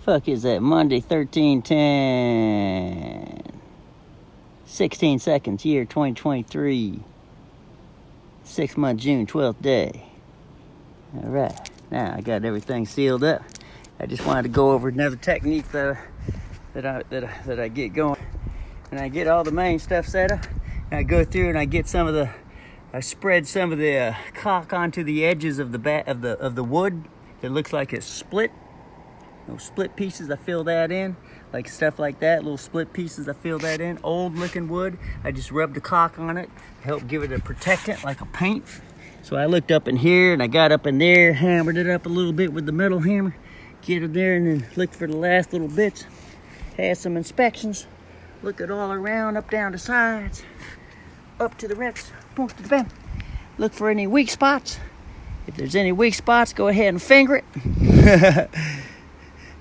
Fuck is that? Monday, 13/10. 16 seconds, year 2023. 6 month, June 12th day. All right. Now I got everything sealed up. I just wanted to go over another technique that I get going. And I get all the main stuff set up. And I go through and I get I spread some of the caulk onto the edges of the wood. It looks like it's split. Those split pieces, I fill that in. Like stuff like that, little split pieces, I fill that in. Old looking wood, I just rub the caulk on it, help give it a protectant like a paint. So I looked up in here and I got up in there, hammered it up a little bit with the metal hammer, get it there and then looked for the last little bits. Had some inspections, look it all around, up down the sides, up to the rest, point to the bend. Look for any weak spots. If there's any weak spots, go ahead and finger it.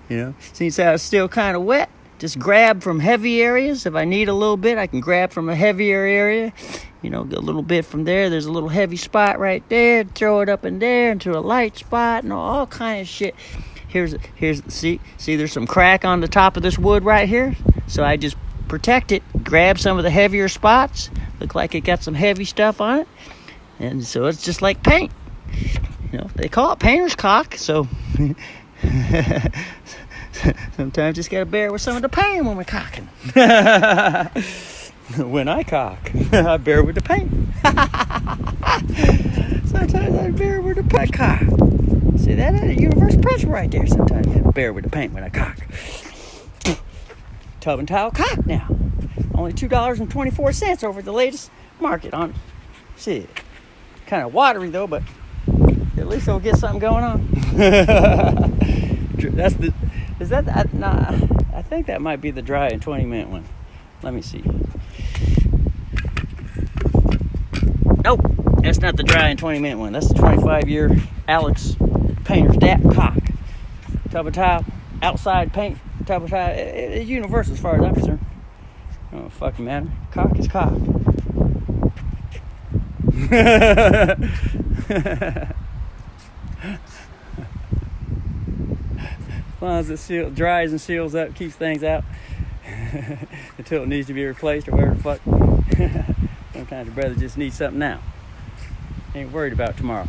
You know, since how it's still kind of wet, just grab from heavy areas. If I need a little bit, I can grab from a heavier area. You know, a little bit from there. There's a little heavy spot right there. Throw it up in there into a light spot and all kind of shit. See, there's some crack on the top of this wood right here. So I just protect it. Grab some of the heavier spots. Look like it got some heavy stuff on it. And so it's just like paint. You know, they call it painter's caulk. So sometimes just gotta bear with some of the pain when we're caulking. When I caulk, I bear with the pain. Sometimes I bear with the paint. Caulk. See that? That's a universal principle right there. Sometimes you have to bear with the paint when I caulk. Tub and tile caulk now. Only $2.24 over the latest market on. See, kind of watery though, but at least it'll get something going on. I think that might be the dry and 20-minute one. Let me see. Nope, that's not the dry and 20-minute one. That's the 25-year Alex Painter's DAP caulk. Tub and tile, outside paint, tub and tile. It's universal as far as I'm concerned. Oh, fucking matter. Caulk is caulk. As long as it dries and seals up, keeps things out until it needs to be replaced or whatever the fuck. Sometimes your brother just needs something now. Ain't worried about tomorrow.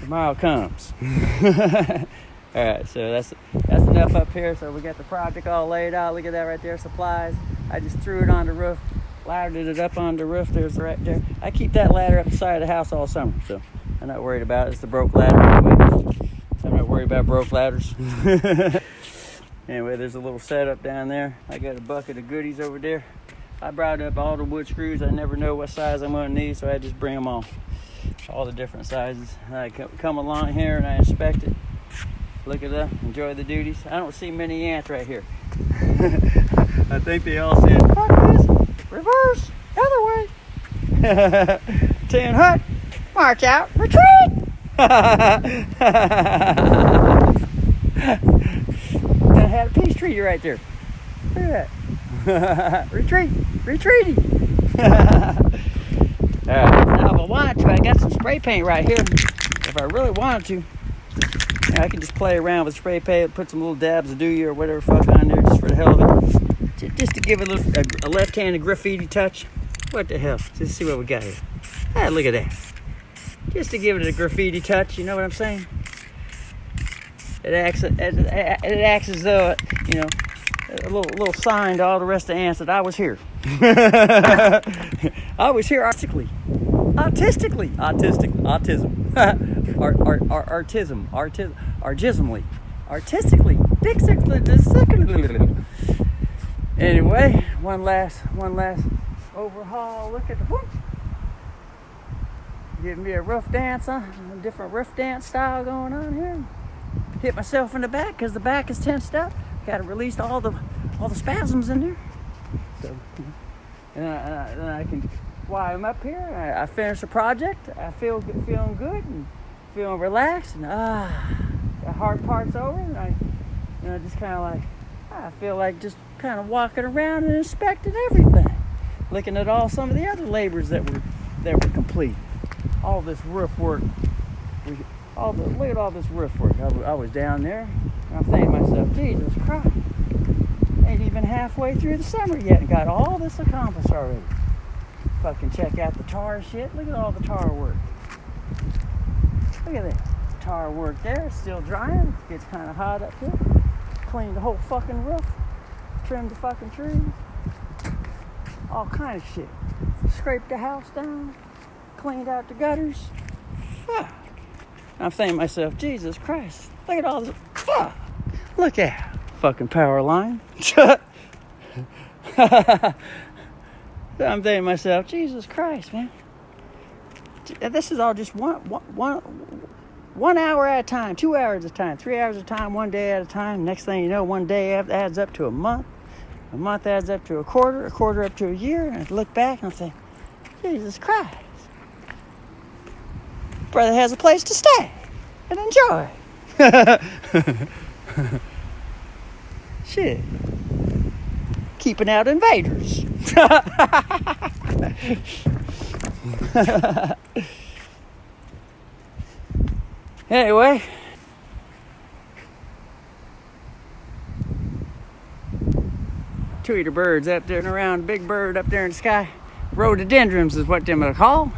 Tomorrow comes. Alright, so that's enough up here. So we got the project all laid out. Look at that right there, supplies. I just threw it on the roof, laddered it up on the roof. There's right there. I keep that ladder up the side of the house all summer, so I'm not worried about it. It's the broke ladder anyway. I'm not worried about broke ladders. Anyway, there's a little setup down there. I got a bucket of goodies over there. I brought up all the wood screws. I never know what size I'm going to need, so I just bring them all the different sizes. I come along here and I inspect it. Look it up, enjoy the duties. I don't see many ants right here. I think they all said, fuck this, reverse, other way. 10 hut, march out, retreat. I had a peace treaty right there. Look at that. Retreating. Now if I wanted to, I got some spray paint right here. If I really wanted to, I can just play around with spray paint, put some little dabs of Dewey or whatever fuck on there just for the hell of it. Just to give it a left-handed graffiti touch. What the hell? Just see what we got here. Ah, look at that. Just to give it a graffiti touch, you know what I'm saying? It acts as though, you know, a little sign to all the rest of the ants that I was here. I was here artistically. Anyway, one last overhaul. Look at the whoop. Give me a roof dance, a different roof dance style going on here. Hit myself in the back because the back is tensed up. Got to release all the spasms in there. So, and I can fly them up here. I finish the project. I feeling good and feeling relaxed. And the hard part's over. And I just kind of like, I feel like just kind of walking around and inspecting everything, looking at some of the other labors that were complete. All this roof work Look at all this roof work. I was down there, and I'm thinking to myself, Jesus Christ, ain't even halfway through the summer yet and got all this accomplished already. Fucking check out the tar shit. Look at all the tar work. Look at that. Tar work there. It's still drying. Gets kind of hot up here. Cleaned the whole fucking roof. Trimmed the fucking trees. All kind of shit. Scraped the house down. Cleaned out the gutters. Fuck. I'm thinking to myself, Jesus Christ. Look at all this. Fuck. Look at fucking power line. I'm thinking to myself, Jesus Christ, man. This is all just one hour at a time, 2 hours at a time, 3 hours at a time, 1 day at a time. Next thing you know, 1 day adds up to a month adds up to a quarter up to a year. And I look back and I think, Jesus Christ. Brother has a place to stay and enjoy. Shit. Keeping out invaders. Anyway, tweeter birds up there and around, big bird up there in the sky. Rhododendrons is what them are called.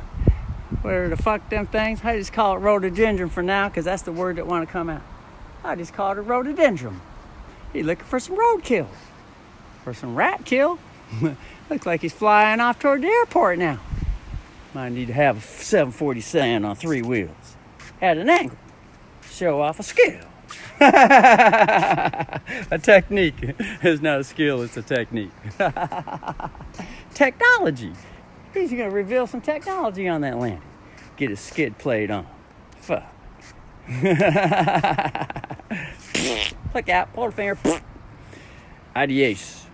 Whatever the fuck them things. I just call it rhododendron for now because that's the word that want to come out. I just call it a rhododendron. He's looking for some roadkill. For some rat kill. Looks like he's flying off toward the airport now. Might need to have a 747 on 3 wheels. At an angle. Show off a skill. A technique. It's not a skill, it's a technique. Technology. He's going to reveal some technology on that landing. Get his skid plate on. Fuck. Look out. Hold a finger. Adios.